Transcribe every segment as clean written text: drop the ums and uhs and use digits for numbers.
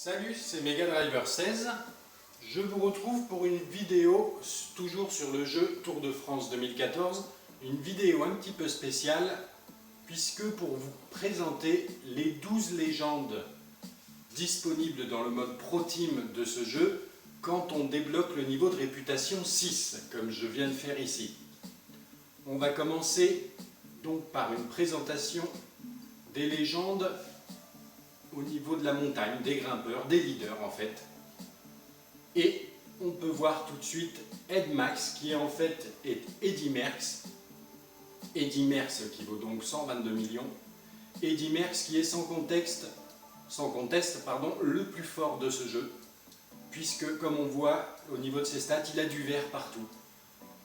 Salut, c'est Mega Driver 16. Je vous retrouve pour une vidéo toujours sur le jeu Tour de France 2014. Une vidéo un petit peu spéciale puisque pour vous présenter les 12 légendes disponibles dans le mode Pro Team de ce jeu quand on débloque le niveau de réputation 6, comme je viens de faire ici. On va commencer donc par une présentation des légendes au niveau de la montagne, des grimpeurs, des leaders en fait. Et on peut voir tout de suite Ed Max qui en fait est Eddy Merckx. Eddy Merckx qui vaut donc 122 millions. Eddy Merckx qui est sans conteste, le plus fort de ce jeu. Puisque comme on voit au niveau de ses stats, il a du vert partout.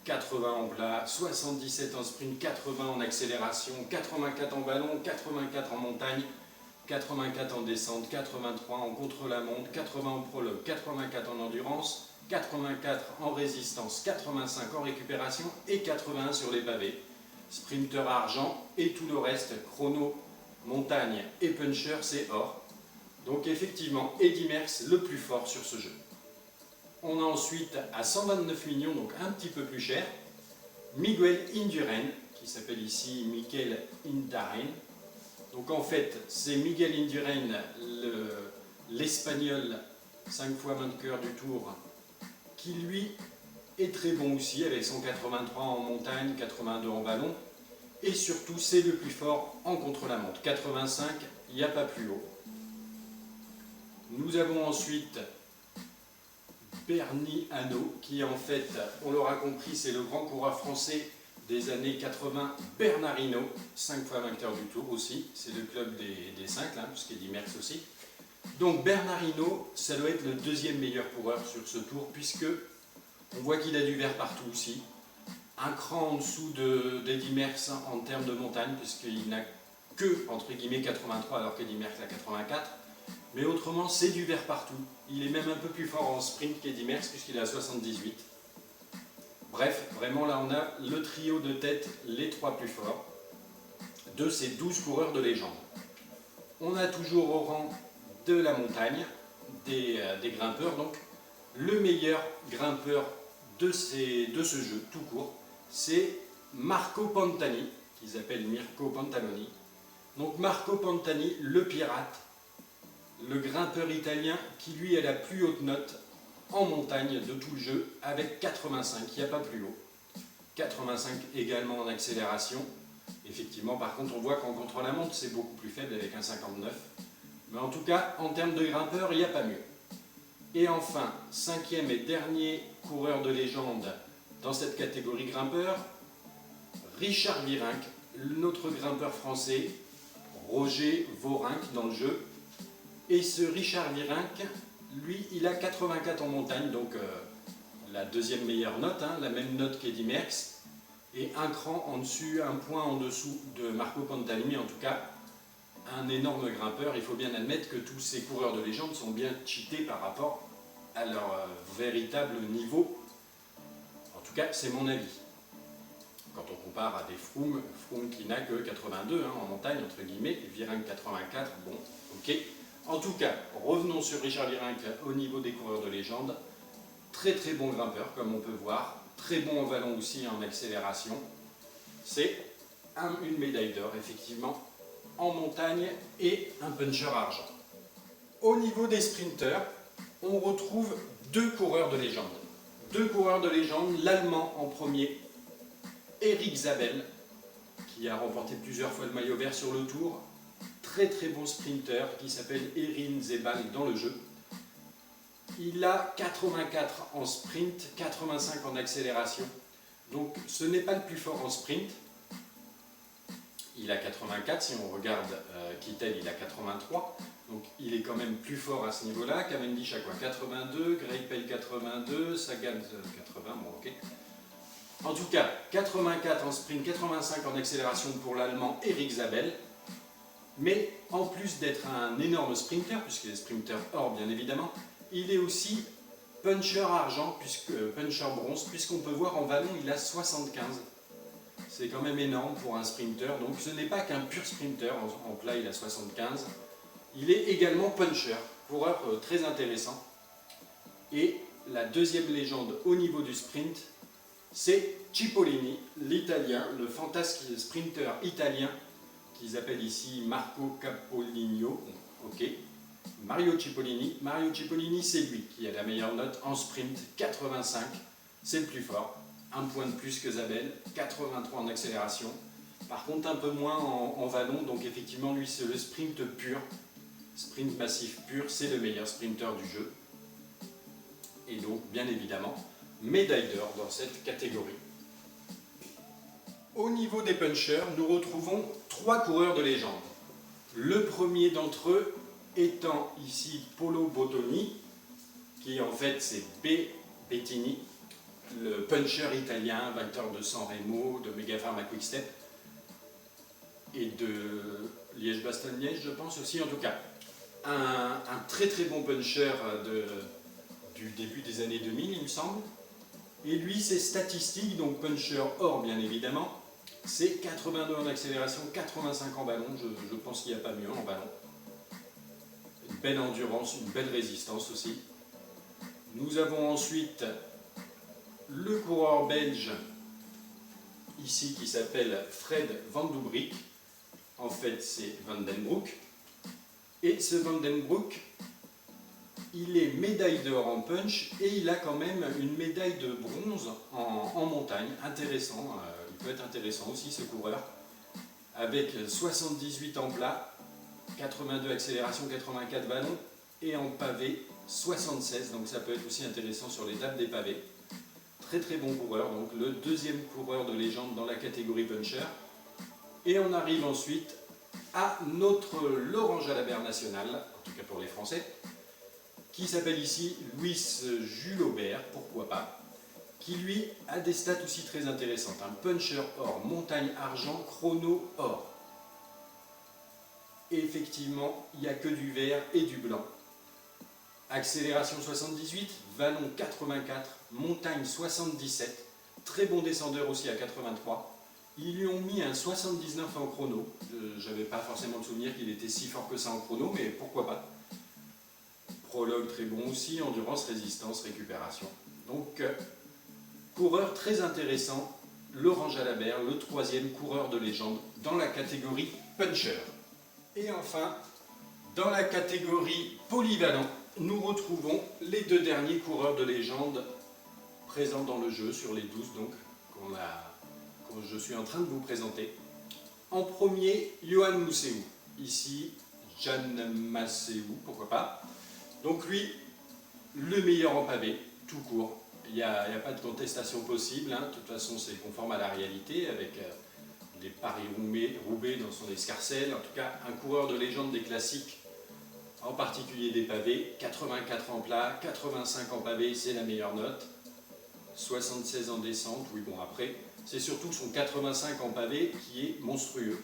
80 en plat, 77 en sprint, 80 en accélération, 84 en ballon, 84 en montagne, 84 en descente, 83 en contre-la-montre, 80 en prologue, 84 en endurance, 84 en résistance, 85 en récupération et 81 sur les pavés. Sprinter argent et tout le reste, chrono, montagne et puncher, c'est or. Donc effectivement, Eddy Merckx le plus fort sur ce jeu. On a ensuite à 129 millions, donc un petit peu plus cher, Miguel Indurain, qui s'appelle ici Mikel Indurain. Donc en fait, c'est Miguel Indurain, l'Espagnol, 5 fois vainqueur du Tour, qui lui est très bon aussi, avec 183 en montagne, 82 en ballon, et surtout c'est le plus fort en contre-la-montre, 85, il n'y a pas plus haut. Nous avons ensuite Bernie Hinault, qui en fait, on l'aura compris, c'est le grand coureur français des années 80, Bernard Hinault, 5 fois vainqueur du Tour aussi, c'est le club des 5, là, puisqu'Eddy Merckx aussi. Donc Bernard Hinault, ça doit être le deuxième meilleur coureur sur ce Tour, puisque on voit qu'il a du vert partout aussi. Un cran en dessous d'Eddy Merckx en termes de montagne, puisqu'il n'a que, entre guillemets, 83, alors qu'Eddy Merckx a 84. Mais autrement, c'est du vert partout. Il est même un peu plus fort en sprint qu'Eddy Merckx, puisqu'il est à 78. Bref, vraiment là on a le trio de tête, les trois plus forts, de ces 12 coureurs de légende. On a toujours au rang de la montagne, des grimpeurs, donc le meilleur grimpeur de ce jeu, tout court, c'est Marco Pantani, qu'ils appellent Mirko Pantaloni. Donc Marco Pantani, le pirate, le grimpeur italien qui lui a la plus haute note en montagne de tout le jeu avec 85, il n'y a pas plus haut. 85 également en accélération. Effectivement, par contre, on voit qu'en contre-la-montre, c'est beaucoup plus faible avec un 59. Mais en tout cas, en termes de grimpeur, il n'y a pas mieux. Et enfin, cinquième et dernier coureur de légende dans cette catégorie grimpeur, Richard Virenque, notre grimpeur français, Roger Virenque dans le jeu. Et ce Richard Virenque, lui, il a 84 en montagne, donc la deuxième meilleure note, hein, la même note qu'Eddy Merckx, et un cran en dessus, un point en dessous de Marco Pantani, en tout cas, un énorme grimpeur. Il faut bien admettre que tous ces coureurs de légende sont bien cheatés par rapport à leur véritable niveau. En tout cas, c'est mon avis. Quand on compare à des Froome qui n'a que 82 hein, en montagne, entre guillemets, et Virenque 84, bon, ok. En tout cas, revenons sur Richard Virenque au niveau des coureurs de légende. Très très bon grimpeur, comme on peut voir. Très bon en ballon aussi, en accélération. C'est une médaille d'or, effectivement, en montagne et un puncher argent. Au niveau des sprinters, on retrouve deux coureurs de légende. Deux coureurs de légende, l'Allemand en premier, Erik Zabel, qui a remporté plusieurs fois le maillot vert sur le Tour. Très très bon sprinter qui s'appelle Erin Zebal dans le jeu. Il a 84 en sprint, 85 en accélération. Donc ce n'est pas le plus fort en sprint. Il a 84, si on regarde Kittel, il a 83. Donc il est quand même plus fort à ce niveau-là. Cavendish a quoi 82, Greipel 82, Sagan 80, bon ok. En tout cas, 84 en sprint, 85 en accélération pour l'Allemand Erik Zabel. Mais en plus d'être un énorme sprinter, puisqu'il est sprinter or bien évidemment, il est aussi puncher argent, puncher bronze, puisqu'on peut voir en vallon il a 75. C'est quand même énorme pour un sprinter, donc ce n'est pas qu'un pur sprinter, en plat il a 75. Il est également puncher. coureur très intéressant. Et la deuxième légende au niveau du sprint, c'est Cipollini, l'Italien, le fantasque sprinter italien, qu'ils appellent ici Marco Capoligno. Ok, Mario Cipollini. Mario Cipollini, c'est lui qui a la meilleure note en sprint, 85. C'est le plus fort. Un point de plus que Zabel, 83 en accélération. Par contre, un peu moins en vallon, donc effectivement, lui, c'est le sprint pur. Sprint massif pur, c'est le meilleur sprinter du jeu. Et donc, bien évidemment, médaille d'or dans cette catégorie. Au niveau des punchers, nous retrouvons 3 coureurs de légende. Le premier d'entre eux étant ici Polo Bottoni, qui en fait c'est B. Bettini, le puncher italien, vainqueur de San Remo, de Megapharma Quick-Step et de Liège-Bastogne-Liège, je pense aussi en tout cas. Un très très bon puncher du début des années 2000, il me semble. Et lui, ses statistiques, donc puncher or bien évidemment, c'est 82 en accélération, 85 en ballon, je pense qu'il n'y a pas mieux en ballon. Une belle endurance, une belle résistance aussi. Nous avons ensuite le coureur belge, ici qui s'appelle Fred Van Doebrik. En fait, c'est Van den Broek. Et ce Van den Broek, il est médaille d'or en punch et il a quand même une médaille de bronze en montagne. Intéressant, il peut être intéressant aussi ce coureur. Avec 78 en plat, 82 accélération, 84 ballons et en pavé 76. Donc ça peut être aussi intéressant sur l'étape des pavés. Très très bon coureur, donc le deuxième coureur de légende dans la catégorie puncher. Et on arrive ensuite à notre Laurent Jalabert national, en tout cas pour les Français, qui s'appelle ici Louis Jules Aubert, pourquoi pas, qui lui a des stats aussi très intéressantes. Un puncher or, montagne argent, chrono or. Et effectivement, il n'y a que du vert et du blanc. Accélération 78, vallon 84, montagne 77, très bon descendeur aussi à 83. Ils lui ont mis un 79 en chrono. Je n'avais pas forcément le souvenir qu'il était si fort que ça en chrono, mais pourquoi pas. Prologue très bon aussi, endurance, résistance, récupération. Donc, coureur très intéressant, Laurent Jalabert, le troisième coureur de légende dans la catégorie puncher. Et enfin, dans la catégorie polyvalent, nous retrouvons les 2 derniers coureurs de légende présents dans le jeu, sur les 12 donc, que je suis en train de vous présenter. En premier, Johan Mousseau. Ici, Jan Masseu, pourquoi pas. Donc lui, le meilleur en pavé, tout court. Il n'y a pas de contestation possible, hein. De toute façon c'est conforme à la réalité, avec les Paris-Roubaix dans son escarcelle. En tout cas, un coureur de légende des classiques, en particulier des pavés, 84 en plat, 85 en pavé, c'est la meilleure note. 76 en descente, oui bon après, c'est surtout son 85 en pavé qui est monstrueux.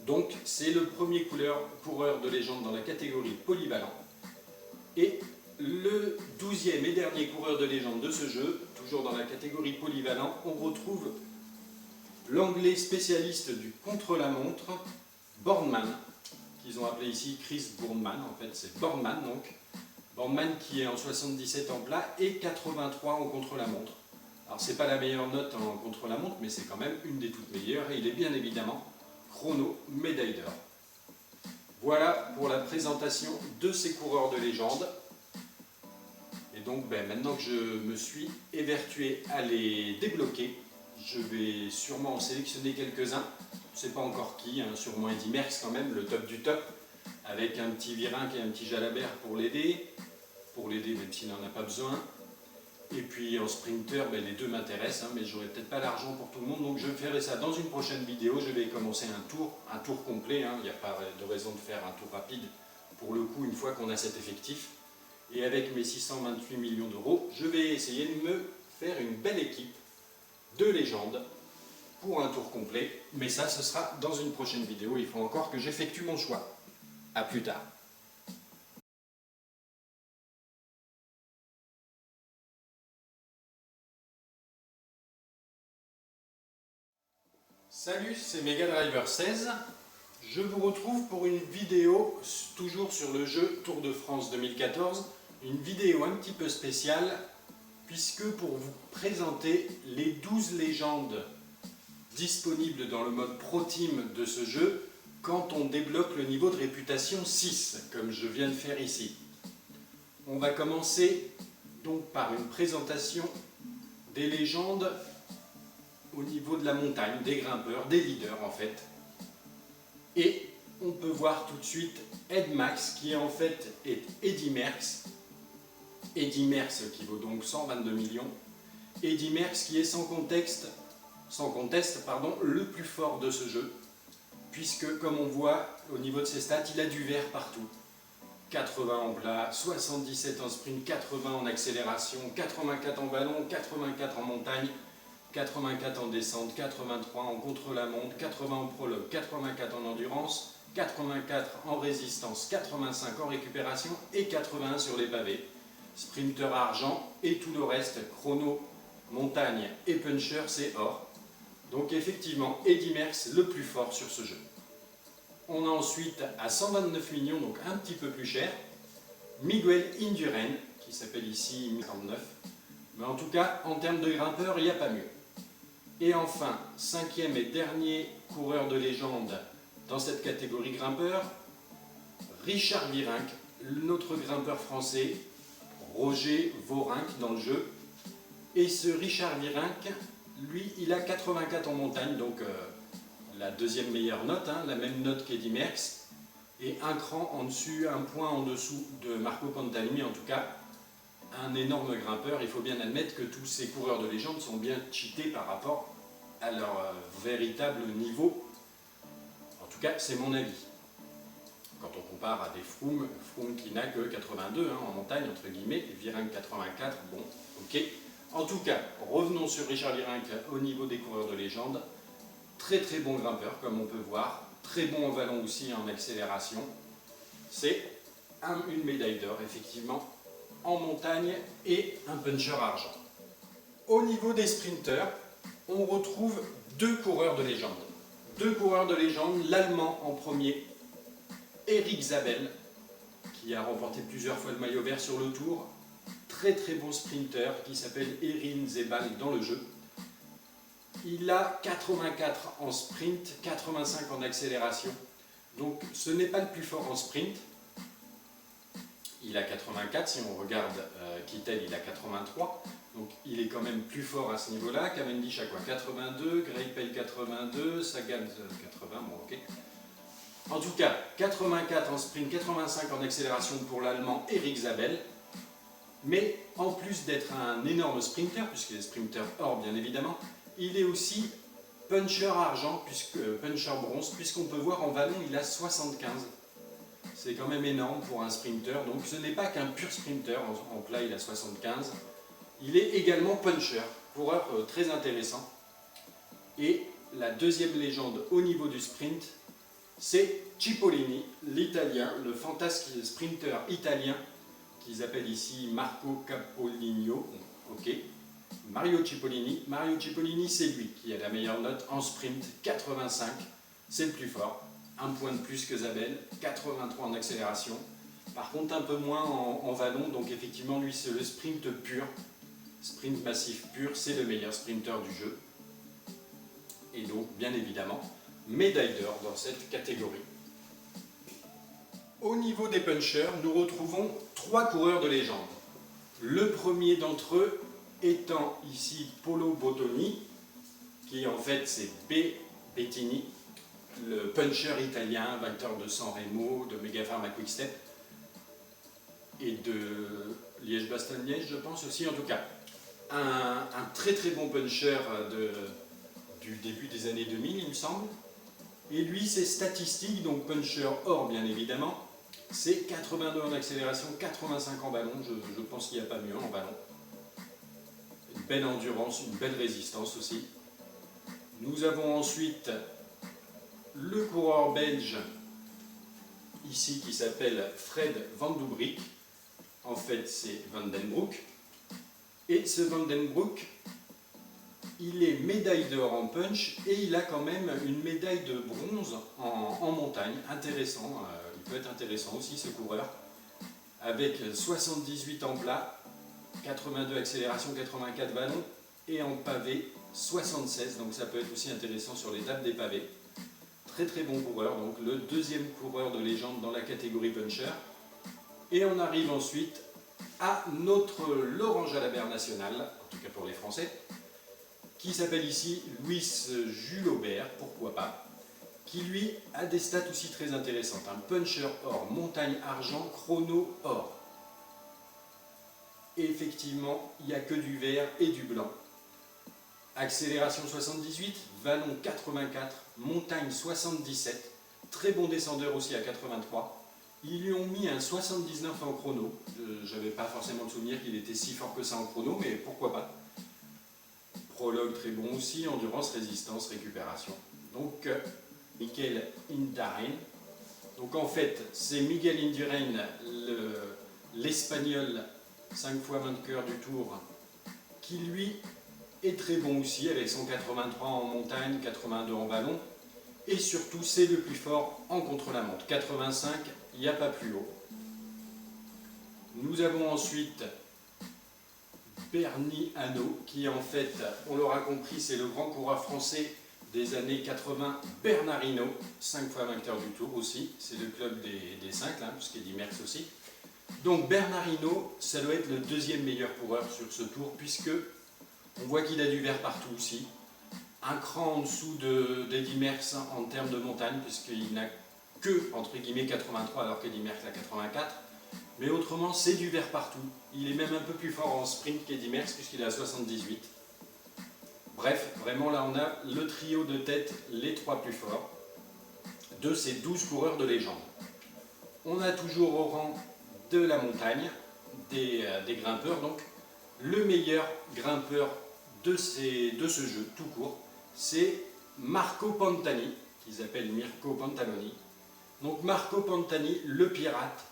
Donc c'est le premier coureur de légende dans la catégorie polyvalent. Et le 12e et dernier coureur de légende de ce jeu, toujours dans la catégorie polyvalent, on retrouve l'anglais spécialiste du contre-la-montre, Boardman, qu'ils ont appelé ici Chris Boardman, en fait c'est Boardman donc. Boardman qui est en 77 en plat et 83 en contre-la-montre. Alors c'est pas la meilleure note en contre-la-montre, mais c'est quand même une des toutes meilleures et il est bien évidemment chrono médaille d'or. Voilà pour la présentation de ces coureurs de légende. Et donc maintenant que je me suis évertué à les débloquer, je vais sûrement en sélectionner quelques-uns. Je ne sais pas encore qui, hein, sûrement Eddy Merckx quand même, le top du top, avec un petit Virenque et un petit Jalabert pour l'aider même s'il n'en a pas besoin. Et puis en sprinter, les deux m'intéressent, hein, mais j'aurai peut-être pas l'argent pour tout le monde, donc je ferai ça dans une prochaine vidéo. Je vais commencer un tour complet, hein. Il n'y a pas de raison de faire un tour rapide pour le coup une fois qu'on a cet effectif. Et avec mes 628 millions d'euros, je vais essayer de me faire une belle équipe de légende pour un tour complet, mais ça ce sera dans une prochaine vidéo. Il faut encore que j'effectue mon choix. A plus tard. Salut, c'est Mega Driver 16. Je vous retrouve pour une vidéo, toujours sur le jeu Tour de France 2014, une vidéo un petit peu spéciale, puisque pour vous présenter les 12 légendes disponibles dans le mode Pro Team de ce jeu, quand on débloque le niveau de réputation 6, comme je viens de faire ici. On va commencer donc par une présentation des légendes au niveau de la montagne, des grimpeurs, des leaders en fait. Et on peut voir tout de suite Ed Max qui en fait est Eddy Merckx. Eddy Merckx qui vaut donc 122 millions. Eddy Merckx qui est sans conteste, le plus fort de ce jeu. Puisque comme on voit au niveau de ses stats, il a du vert partout. 80 en plat, 77 en sprint, 80 en accélération, 84 en ballon, 84 en montagne, 84 en descente, 83 en contre-la-montre, 80 en prologue, 84 en endurance, 84 en résistance, 85 en récupération et 81 sur les pavés. Sprinter argent et tout le reste, chrono, montagne et puncher, c'est or. Donc effectivement, Eddy Merckx le plus fort sur ce jeu. On a ensuite à 129 millions, donc un petit peu plus cher, Miguel Indurain, qui s'appelle ici 1049. Mais en tout cas, en termes de grimpeur, il n'y a pas mieux. Et enfin, cinquième et dernier coureur de légende dans cette catégorie grimpeur, Richard Virenque, notre grimpeur français, Roger Virenque dans le jeu. Et ce Richard Virenque, lui, il a 84 en montagne, donc la deuxième meilleure note, la même note qu'Eddy Merckx, et un cran en dessus, un point en dessous de Marco Pantalini, en tout cas, un énorme grimpeur. Il faut bien admettre que tous ces coureurs de légende sont bien cheatés par rapport à leur véritable niveau. En tout cas, c'est mon avis. Quand on compare à des Froome qui n'a que 82 en montagne, entre guillemets, et Virenque 84, bon, ok. En tout cas, revenons sur Richard Virenque au niveau des coureurs de légende. Très très bon grimpeur, comme on peut voir. Très bon en vallon aussi, en accélération. C'est une médaille d'or, effectivement, en montagne et un puncher argent. Au niveau des sprinters, on retrouve deux coureurs de légende. Deux coureurs de légende, l'Allemand en premier, Erik Zabel, qui a remporté plusieurs fois le maillot vert sur le Tour. Très très bon sprinter qui s'appelle Erin Zebal dans le jeu. Il a 84 en sprint, 85 en accélération. Donc ce n'est pas le plus fort en sprint. Il a 84, si on regarde Kittel, il a 83. Donc il est quand même plus fort à ce niveau-là. Cavendish a quoi? 82, Greipel 82, Sagan 80, bon ok. En tout cas, 84 en sprint, 85 en accélération pour l'Allemand Erik Zabel. Mais en plus d'être un énorme sprinter, puisqu'il est sprinter or bien évidemment, il est aussi puncher argent, puncher bronze, puisqu'on peut voir en vallon il a 75. C'est quand même énorme pour un sprinter, donc ce n'est pas qu'un pur sprinter, en plat il a 75. Il est également puncher, coureur très intéressant. Et la deuxième légende au niveau du sprint, c'est Cipollini, l'italien, le fantasque sprinter italien, qu'ils appellent ici Marco Capoligno, ok. Mario Cipollini. Mario Cipollini, c'est lui qui a la meilleure note en sprint, 85, c'est le plus fort. Un point de plus que Zabel, 83 en accélération. Par contre, un peu moins en vallon, donc effectivement, lui, c'est le sprint pur. Sprint massif pur, c'est le meilleur sprinter du jeu. Et donc, bien évidemment, médaille d'or dans cette catégorie. Au niveau des punchers, nous retrouvons trois coureurs de légende. Le premier d'entre eux étant ici Polo Bottoni, qui en fait c'est B. Bettini, le puncher italien, vainqueur de San Remo, de Megapharma Quick-Step et de Liège-Bastogne-Liège, je pense aussi, en tout cas. Un très très bon puncher du début des années 2000, il me semble. Et lui, ses statistiques, donc puncher or bien évidemment, c'est 82 en accélération, 85 en ballon, je pense qu'il n'y a pas mieux en ballon. Une belle endurance, une belle résistance aussi. Nous avons ensuite le coureur belge, ici, qui s'appelle Fred Vandenbroucke. En fait, c'est Vandenbroucke. Et ce Vandenbroucke, Il est médaille d'or en punch et il a quand même une médaille de bronze en montagne. Intéressant, il peut être intéressant aussi ce coureur. Avec 78 en plat, 82 accélération, 84 vallons et en pavé 76. Donc ça peut être aussi intéressant sur l'étape des pavés. Très très bon coureur, donc le deuxième coureur de légende dans la catégorie puncher. Et on arrive ensuite à notre Laurent Jalabert national, en tout cas pour les Français, qui s'appelle ici Louis Jules Aubert, pourquoi pas, qui lui a des stats aussi très intéressantes. Un puncher or, montagne argent, chrono or. Et effectivement, il n'y a que du vert et du blanc. Accélération 78, vallon 84, montagne 77, très bon descendeur aussi à 83. Ils lui ont mis un 79 en chrono. Je n'avais pas forcément le souvenir qu'il était si fort que ça en chrono, mais pourquoi pas. Prologue très bon aussi, endurance, résistance, récupération. Donc, Miguel Indurain. Donc en fait, c'est Miguel Indurain, l'Espagnol 5 fois vainqueur du Tour, qui lui est très bon aussi, avec son 83 en montagne, 82 en vallon. Et surtout, c'est le plus fort en contre-la-montre. 85, il n'y a pas plus haut. Nous avons ensuite Bernie Hanot, qui en fait, on l'aura compris, c'est le grand coureur français des années 80, Bernard Hinault, 5 fois vainqueur du Tour aussi, c'est le club des 5, là, puisqu'Eddy Merckx aussi. Donc Bernard Hinault, ça doit être le deuxième meilleur coureur sur ce Tour, puisque on voit qu'il a du vert partout aussi. Un cran en dessous d'Eddy Merckx en termes de montagne, puisqu'il n'a que, entre guillemets, 83, alors qu'Eddy Merckx a 84. Mais autrement, c'est du vert partout. Il est même un peu plus fort en sprint qu'Eddy Merckx, puisqu'il est à 78. Bref, vraiment là on a le trio de tête, les trois plus forts, de ces 12 coureurs de légende. On a toujours au rang de la montagne, des grimpeurs, donc le meilleur grimpeur de ce jeu, tout court, c'est Marco Pantani, qu'ils appellent Mirko Pantaloni. Donc Marco Pantani, le pirate,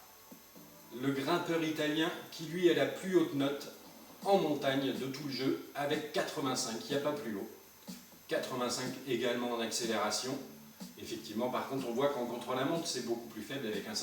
le grimpeur italien qui lui a la plus haute note en montagne de tout le jeu avec 85, il n'y a pas plus haut. 85 également en accélération. Effectivement, par contre, on voit qu'en contre-la-montre, c'est beaucoup plus faible avec un 50.